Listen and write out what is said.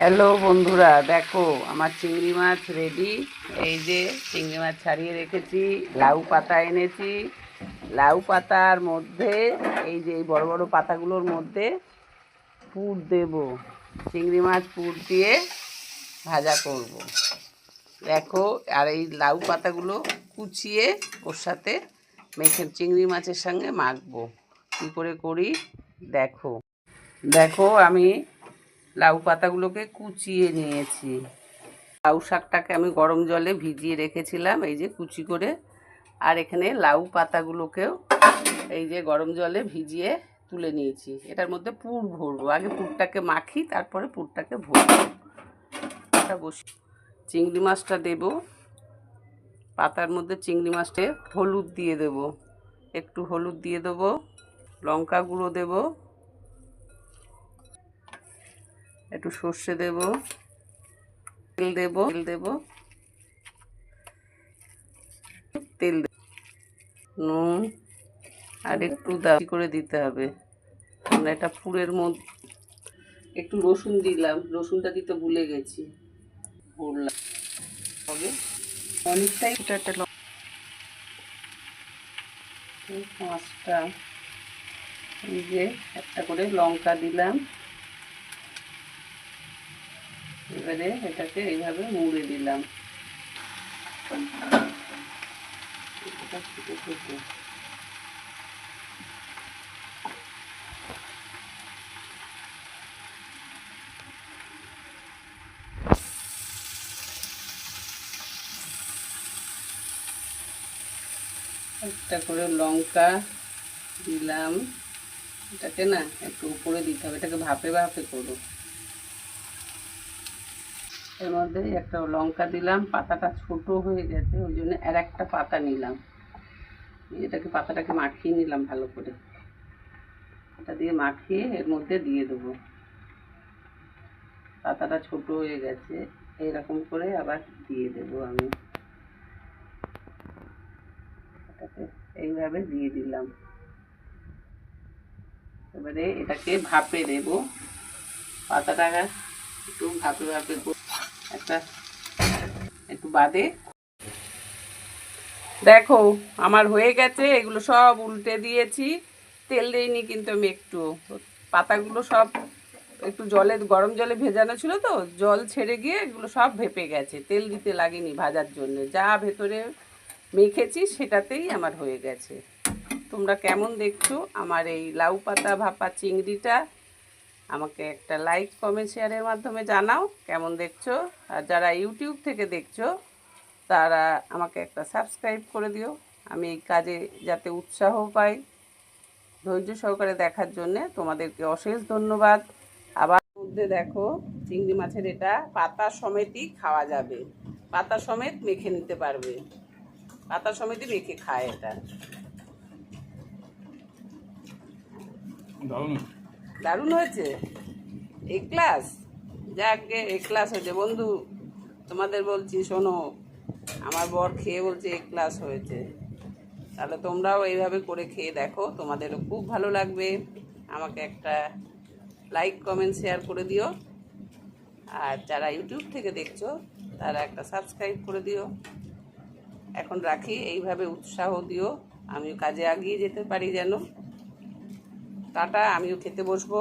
Hello বন্ধুরা, দেখো আমার চিংড়ি মাছ রেডি। এই যে চিংড়ি মাছ ছাড়িয়ে রেখেছি, লাউ পাতা এনেছি। লাউ পাতার মধ্যে এই যে এই বড় বড় পাতাগুলোর মধ্যে পুর দেব। চিংড়ি মাছ পুর দিয়ে ভাজা করব। দেখো, আর এই লাউ পাতাগুলো কুচিয়ে ওর সাথে মেখে চিংড়ি মাছের সঙ্গে মাখবো। কী করে করি দেখো। দেখো, আমি লাউ পাতাগুলোকে কুচিয়ে নিয়েছি। লাউ শাকটাকে আমি গরম জলে ভিজিয়ে রেখেছিলাম, এই যে কুচি করে। আর এখানে লাউ পাতাগুলোকেও এই যে গরম জলে ভিজিয়ে তুলে নিয়েছি। এটার মধ্যে পুর ভরবো। আগে পুরটাকে মাখি, তারপরে পুরটাকে ভরবো। এটা বসি, চিংড়ি মাছটা দেব পাতার মধ্যে। চিংড়ি মাছটা হলুদ দিয়ে দেব, একটু হলুদ দিয়ে দেবো, লঙ্কা গুঁড়ো দেব, একটু সর্ষে দেব, তেল দেব, তেল নুন আর একটু দাবি করে দিতে হবে। আমরা এটা পুরের মধ্যে একটু রসুন দিলাম, রসুনটা দিতে ভুলে গেছি, ভরলাম হবে অনেকটাই। পাঁচটা এই যে একটা করে লঙ্কা দিলাম। এবারে এটাকে এইভাবে মুড়ে দিলাম। একটা করে লঙ্কা দিলাম। এটাকে না একটু উপরে দিতে হবে, এটাকে ভাপে ভাপে করো। এর মধ্যে একটা লঙ্কা দিলাম, পাতাটা ছোট হয়ে গেছে, ওই জন্য আর একটা পাতা নিলাম। এটাকে পাতাটাকে মাখিয়ে নিলাম ভালো করে। এটা দিয়ে মাখিয়ে এর মধ্যে দিয়ে দেবো। পাতাটা ছোট হয়ে গেছে, এইরকম করে আবার দিয়ে দেবো আমি। এটাকে এইভাবে দিয়ে দিলাম। এবারে এটাকে ভাপে দেব। পাতাটা একটু ভাপে ভাপে একটা একটু বাদে দেখো আমার হয়ে গেছে। এগুলো সব উল্টে দিয়েছি, তেল দিইনি কিন্তু আমি একটু। পাতাগুলো সব একটু জলে, গরম জলে ভেজানো ছিল তো, জল ছেড়ে গিয়ে এগুলো সব ভেপে গেছে। তেল দিতে লাগেনি ভাজার জন্য, যা ভেতরে মেখেছি সেটাতেই আমার হয়ে গেছে। তোমরা কেমন দেখছো আমার এই লাউ পাতা ভাপা চিংড়িটা? আমাকে একটা লাইক কমেন্ট শেয়ারের মাধ্যমে জানাও কেমন দেখছো। আর যারা ইউটিউব থেকে দেখছো তারা আমাকে একটা সাবস্ক্রাইব করে দিও, আমি এই কাজে যাতে উৎসাহ পাই। ধৈর্য সহকারে দেখার জন্যে তোমাদেরকে অশেষ ধন্যবাদ। আবার মধ্যে দেখো চিংড়ি মাছের এটা পাতা সমেতই খাওয়া যাবে, পাতা সমেত মেখে নিতে পারবে, পাতা সমেতই মেখে খায় এটা। দারুণ হয়েছে। এ ক্লাস, যাকে এ ক্লাস হয়েছে বন্ধু, তোমাদের বলছি শোনো, আমার বর খেয়ে বলছে এ ক্লাস হয়েছে। তাহলে তোমরাও এইভাবে করে খেয়ে দেখো, তোমাদেরও খুব ভালো লাগবে। আমাকে একটা লাইক কমেন্ট শেয়ার করে দিও। আর যারা ইউটিউব থেকে দেখছো তারা একটা সাবস্ক্রাইব করে দিও। এখন রাখি, এইভাবে উৎসাহ দিও, আমিও কাজে এগিয়ে যেতে পারি যেন। টাটা, আমিও খেতে বসবো।